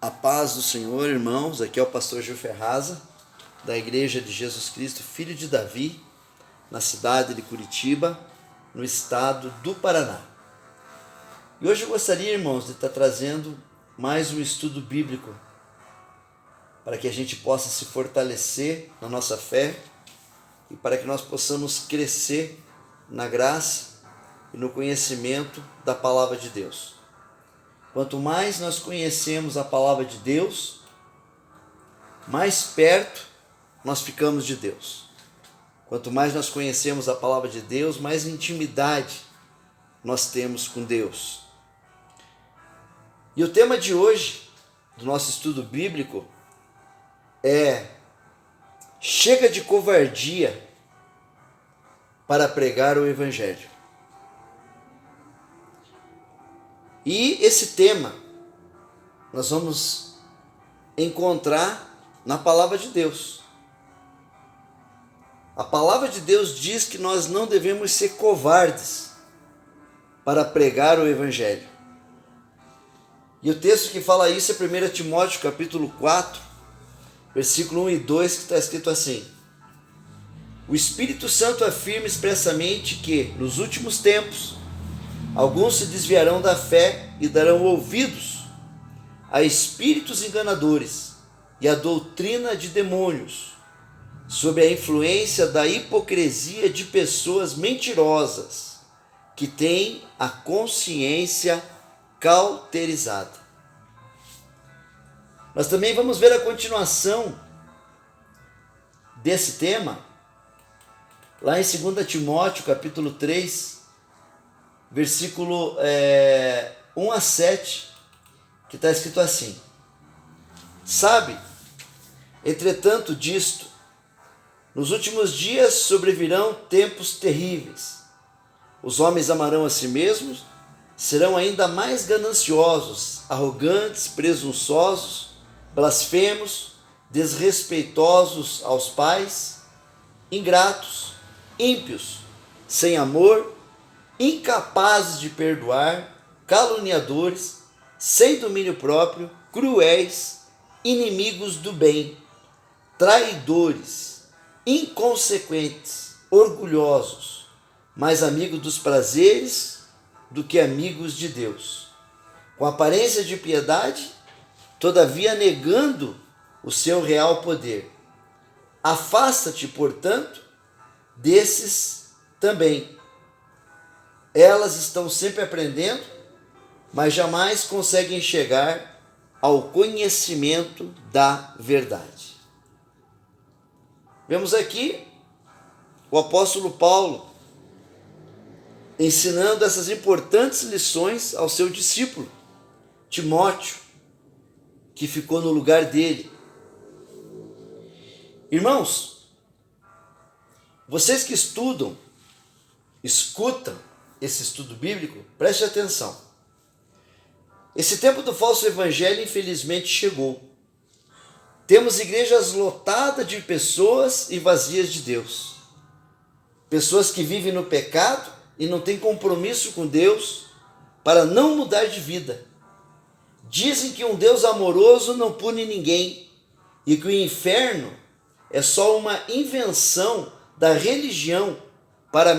A paz do Senhor, irmãos. Aqui é o pastor Gil Ferraza, da Igreja de Jesus Cristo, Filho de Davi, na cidade de Curitiba, no estado do Paraná. E hoje eu gostaria, irmãos, de estar trazendo mais um estudo bíblico para que a gente possa se fortalecer na nossa fé e para que nós possamos crescer na graça e no conhecimento da palavra de Deus. Quanto mais nós conhecemos a palavra de Deus, mais perto nós ficamos de Deus. Quanto mais nós conhecemos a palavra de Deus, mais intimidade nós temos com Deus. E o tema de hoje, do nosso estudo bíblico, é: chega de covardia para pregar o Evangelho. E esse tema nós vamos encontrar na palavra de Deus. A palavra de Deus diz que nós não devemos ser covardes para pregar o Evangelho. E o texto que fala isso é 1 Timóteo capítulo 4, versículo 1 e 2, que está escrito assim: o Espírito Santo afirma expressamente que, nos últimos tempos, alguns se desviarão da fé e darão ouvidos a espíritos enganadores e a doutrina de demônios, sob a influência da hipocrisia de pessoas mentirosas que têm a consciência cauterizada. Nós também vamos ver a continuação desse tema lá em 2 Timóteo capítulo 3, versículo 1 a 7, que está escrito assim: sabe, entretanto disto, nos últimos dias sobrevirão tempos terríveis. Os homens amarão a si mesmos, serão ainda mais gananciosos, arrogantes, presunçosos, blasfemos, desrespeitosos aos pais, ingratos, ímpios, sem amor, incapazes de perdoar, caluniadores, sem domínio próprio, cruéis, inimigos do bem, traidores, inconsequentes, orgulhosos, mais amigos dos prazeres do que amigos de Deus, com aparência de piedade, todavia negando o seu real poder. Afasta-te, portanto, desses também. Elas estão sempre aprendendo, mas jamais conseguem chegar ao conhecimento da verdade. Vemos aqui o apóstolo Paulo ensinando essas importantes lições ao seu discípulo, Timóteo, que ficou no lugar dele. Irmãos, vocês que escutam esse estudo bíblico, preste atenção. Esse tempo do falso evangelho infelizmente chegou. Temos igrejas lotadas de pessoas e vazias de Deus. Pessoas que vivem no pecado e não têm compromisso com Deus para não mudar de vida. Dizem que um Deus amoroso não pune ninguém e que o inferno é só uma invenção da religião para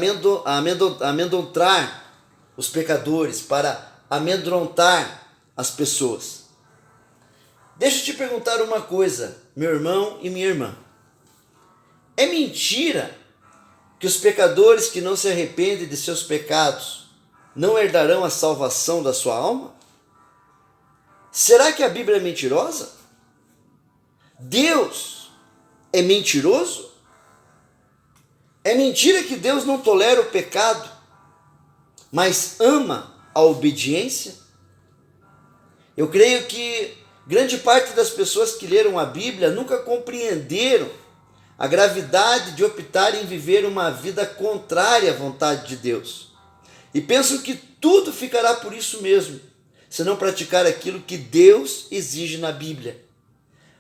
amedrontar os pecadores, para amedrontar as pessoas. Deixa eu te perguntar uma coisa, meu irmão e minha irmã. É mentira que os pecadores que não se arrependem de seus pecados não herdarão a salvação da sua alma? Será que a Bíblia é mentirosa? Deus é mentiroso? É mentira que Deus não tolera o pecado, mas ama a obediência? Eu creio que grande parte das pessoas que leram a Bíblia nunca compreenderam a gravidade de optar em viver uma vida contrária à vontade de Deus. E pensam que tudo ficará por isso mesmo, se não praticar aquilo que Deus exige na Bíblia.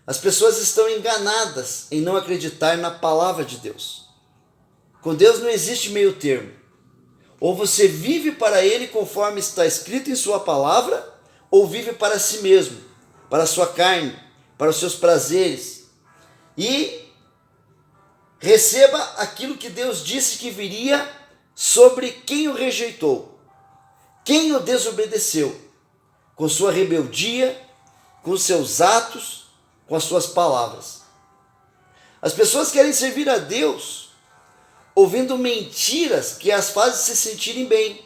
As pessoas estão enganadas em não acreditar na palavra de Deus. Com Deus não existe meio termo. Ou você vive para Ele conforme está escrito em sua palavra, ou vive para si mesmo, para a sua carne, para os seus prazeres, e receba aquilo que Deus disse que viria sobre quem o rejeitou, quem o desobedeceu, com sua rebeldia, com seus atos, com as suas palavras. As pessoas querem servir a Deus ouvindo mentiras que as fazem se sentirem bem,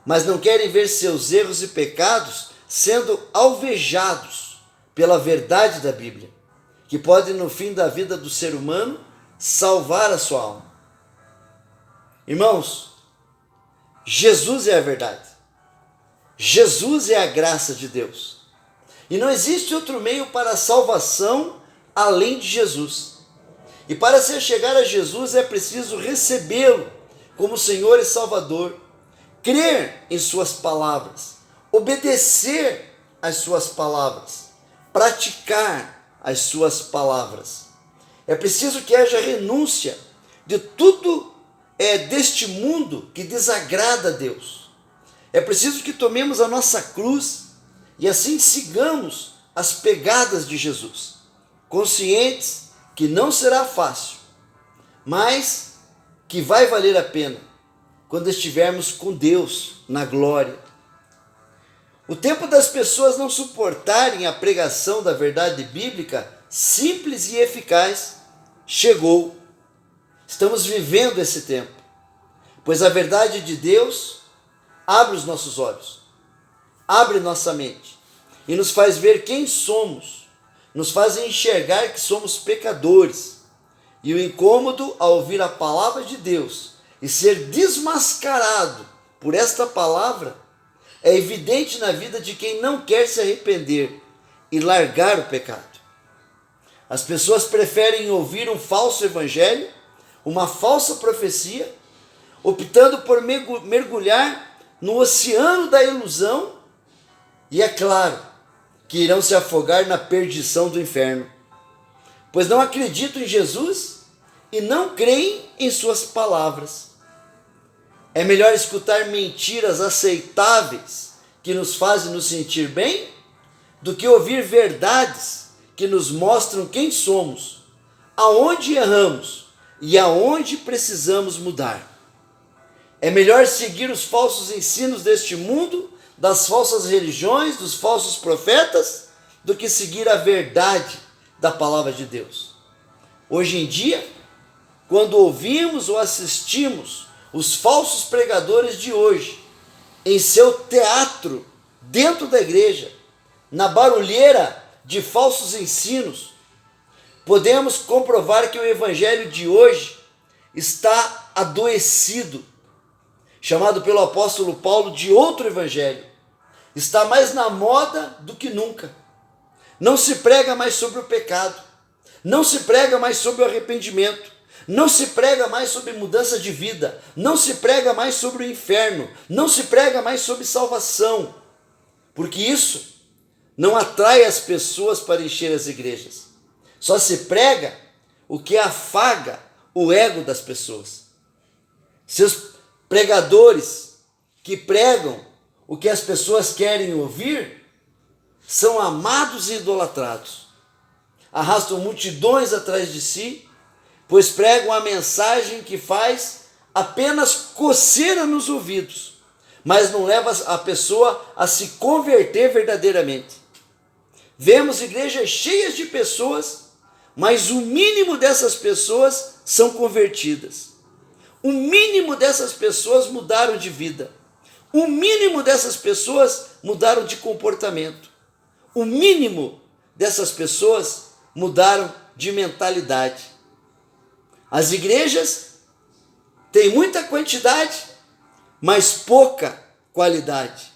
mas não querem ver seus erros e pecados sendo alvejados pela verdade da Bíblia, que pode, no fim da vida do ser humano, salvar a sua alma. Irmãos, Jesus é a verdade. Jesus é a graça de Deus. E não existe outro meio para a salvação além de Jesus. E para se chegar a Jesus é preciso recebê-lo como Senhor e Salvador, crer em suas palavras, obedecer às suas palavras, praticar as suas palavras. É preciso que haja renúncia de tudo deste mundo que desagrada a Deus. É preciso que tomemos a nossa cruz e assim sigamos as pegadas de Jesus, conscientes que não será fácil, mas que vai valer a pena quando estivermos com Deus na glória. O tempo das pessoas não suportarem a pregação da verdade bíblica simples e eficaz chegou. Estamos vivendo esse tempo, pois a verdade de Deus abre os nossos olhos, abre nossa mente e nos faz ver quem somos, nos faz enxergar que somos pecadores. E o incômodo ao ouvir a palavra de Deus e ser desmascarado por esta palavra é evidente na vida de quem não quer se arrepender e largar o pecado. As pessoas preferem ouvir um falso evangelho, uma falsa profecia, optando por mergulhar no oceano da ilusão, e é claro que irão se afogar na perdição do inferno, pois não acreditam em Jesus e não creem em suas palavras. É melhor escutar mentiras aceitáveis que nos fazem nos sentir bem do que ouvir verdades que nos mostram quem somos, aonde erramos e aonde precisamos mudar. É melhor seguir os falsos ensinos deste mundo, das falsas religiões, dos falsos profetas, do que seguir a verdade da palavra de Deus. Hoje em dia, quando ouvimos ou assistimos os falsos pregadores de hoje em seu teatro dentro da igreja, na barulheira de falsos ensinos, podemos comprovar que o evangelho de hoje está adoecido, chamado pelo apóstolo Paulo de outro evangelho. Está mais na moda do que nunca. Não se prega mais sobre o pecado, não se prega mais sobre o arrependimento, não se prega mais sobre mudança de vida, não se prega mais sobre o inferno, não se prega mais sobre salvação, porque isso não atrai as pessoas para encher as igrejas. Só se prega o que afaga o ego das pessoas. Seus pregadores que pregam o que as pessoas querem ouvir são amados e idolatrados. Arrastam multidões atrás de si, pois pregam a mensagem que faz apenas coceira nos ouvidos, mas não leva a pessoa a se converter verdadeiramente. Vemos igrejas cheias de pessoas, mas o mínimo dessas pessoas são convertidas. O mínimo dessas pessoas mudaram de vida. O mínimo dessas pessoas mudaram de comportamento. O mínimo dessas pessoas mudaram de mentalidade. As igrejas têm muita quantidade, mas pouca qualidade.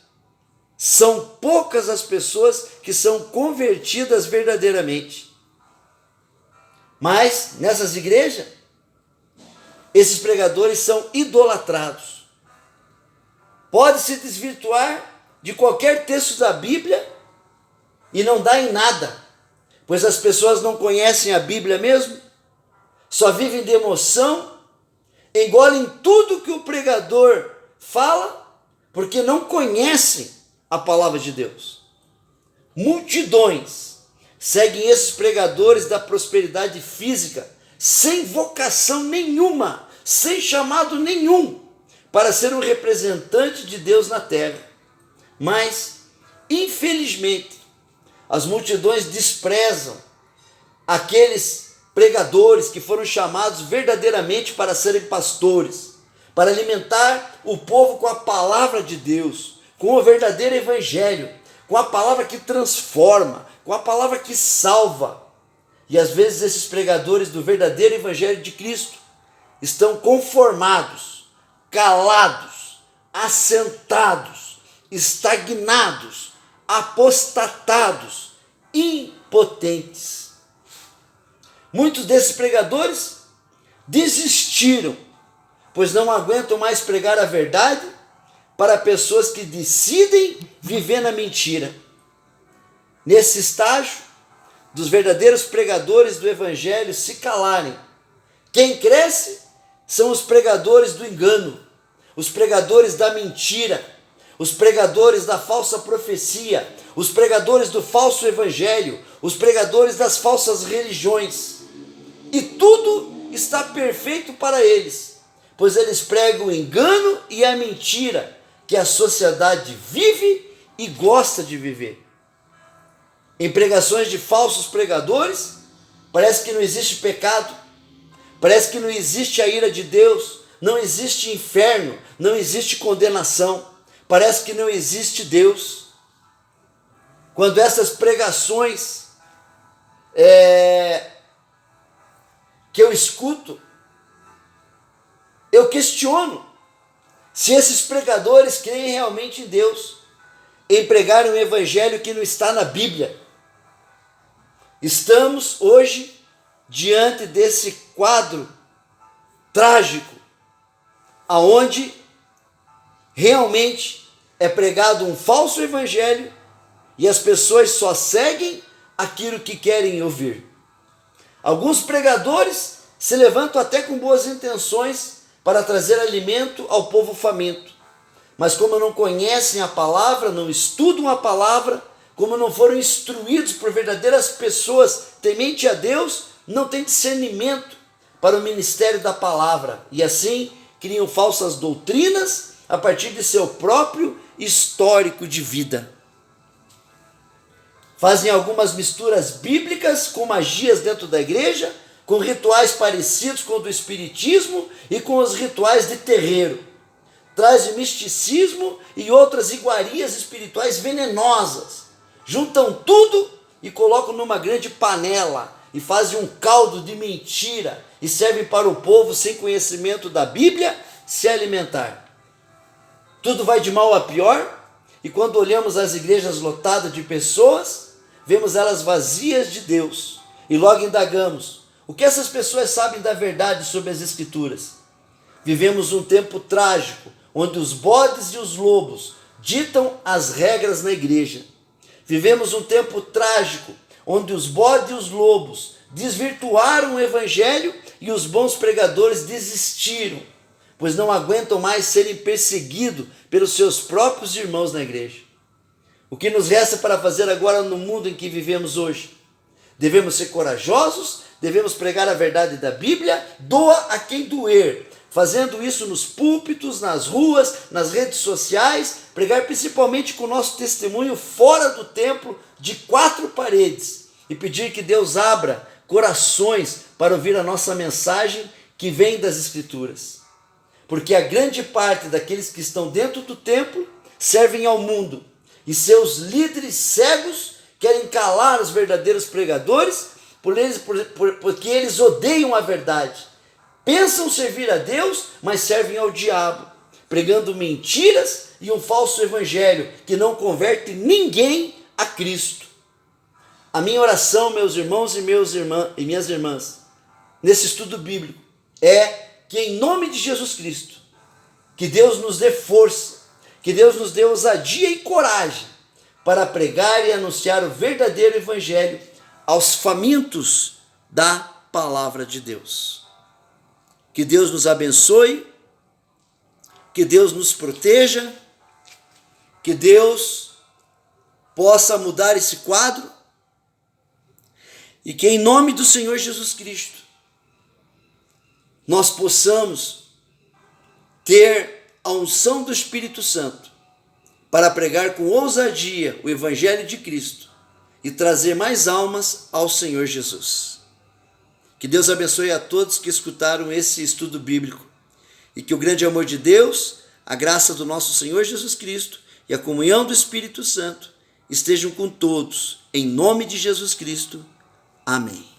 São poucas as pessoas que são convertidas verdadeiramente. Mas nessas igrejas, esses pregadores são idolatrados. Pode se desvirtuar de qualquer texto da Bíblia e não dá em nada, pois as pessoas não conhecem a Bíblia mesmo, só vivem de emoção, engolem tudo que o pregador fala, porque não conhecem a palavra de Deus. multidões seguem esses pregadores da prosperidade física, sem vocação nenhuma, sem chamado nenhum, para ser um representante de Deus na terra. Mas, infelizmente, as multidões desprezam aqueles pregadores que foram chamados verdadeiramente para serem pastores, para alimentar o povo com a palavra de Deus, com o verdadeiro evangelho, com a palavra que transforma, com a palavra que salva. E às vezes esses pregadores do verdadeiro evangelho de Cristo estão conformados, calados, assentados, estagnados, apostatados, impotentes. Muitos desses pregadores desistiram, pois não aguentam mais pregar a verdade para pessoas que decidem viver na mentira. Nesse estágio, dos verdadeiros pregadores do evangelho se calarem, quem cresce são os pregadores do engano, os pregadores da mentira, os pregadores da falsa profecia, os pregadores do falso evangelho, os pregadores das falsas religiões. E tudo está perfeito para eles, pois eles pregam o engano e a mentira que a sociedade vive e gosta de viver. Em pregações de falsos pregadores, parece que não existe pecado, parece que não existe a ira de Deus, não existe inferno, não existe condenação, parece que não existe Deus. Quando essas pregações que eu escuto, eu questiono se esses pregadores creem realmente em Deus, em pregar um evangelho que não está na Bíblia. Estamos hoje diante desse quadro trágico, aonde realmente é pregado um falso evangelho e as pessoas só seguem aquilo que querem ouvir. Alguns pregadores se levantam até com boas intenções para trazer alimento ao povo faminto, mas como não conhecem a palavra, não estudam a palavra, como não foram instruídos por verdadeiras pessoas temente a Deus, não têm discernimento para o ministério da palavra, e assim criam falsas doutrinas a partir de seu próprio histórico de vida. Fazem algumas misturas bíblicas com magias dentro da igreja, com rituais parecidos com o do espiritismo e com os rituais de terreiro. Trazem misticismo e outras iguarias espirituais venenosas. Juntam tudo e colocam numa grande panela e fazem um caldo de mentira e servem para o povo sem conhecimento da Bíblia se alimentar. Tudo vai de mal a pior, e quando olhamos as igrejas lotadas de pessoas, vemos elas vazias de Deus e logo indagamos: o que essas pessoas sabem da verdade sobre as Escrituras? Vivemos um tempo trágico, onde os bodes e os lobos ditam as regras na igreja. Vivemos um tempo trágico, onde os bodes e os lobos desvirtuaram o evangelho e os bons pregadores desistiram, pois não aguentam mais serem perseguidos pelos seus próprios irmãos na igreja. O que nos resta para fazer agora no mundo em que vivemos hoje? Devemos ser corajosos, devemos pregar a verdade da Bíblia, doa a quem doer, fazendo isso nos púlpitos, nas ruas, nas redes sociais, pregar principalmente com o nosso testemunho fora do templo, de 4 paredes, e pedir que Deus abra corações para ouvir a nossa mensagem que vem das Escrituras. Porque a grande parte daqueles que estão dentro do templo servem ao mundo, e seus líderes cegos querem calar os verdadeiros pregadores, porque eles odeiam a verdade. Pensam servir a Deus, mas servem ao diabo, pregando mentiras e um falso evangelho que não converte ninguém a Cristo. A minha oração, meus irmãos e minhas irmãs, nesse estudo bíblico, é que em nome de Jesus Cristo, que Deus nos dê força, que Deus nos dê ousadia e coragem para pregar e anunciar o verdadeiro evangelho aos famintos da palavra de Deus. Que Deus nos abençoe, que Deus nos proteja, que Deus possa mudar esse quadro e que em nome do Senhor Jesus Cristo nós possamos ter a unção do Espírito Santo para pregar com ousadia o Evangelho de Cristo e trazer mais almas ao Senhor Jesus. Que Deus abençoe a todos que escutaram esse estudo bíblico e que o grande amor de Deus, a graça do nosso Senhor Jesus Cristo e a comunhão do Espírito Santo estejam com todos, em nome de Jesus Cristo. Amém.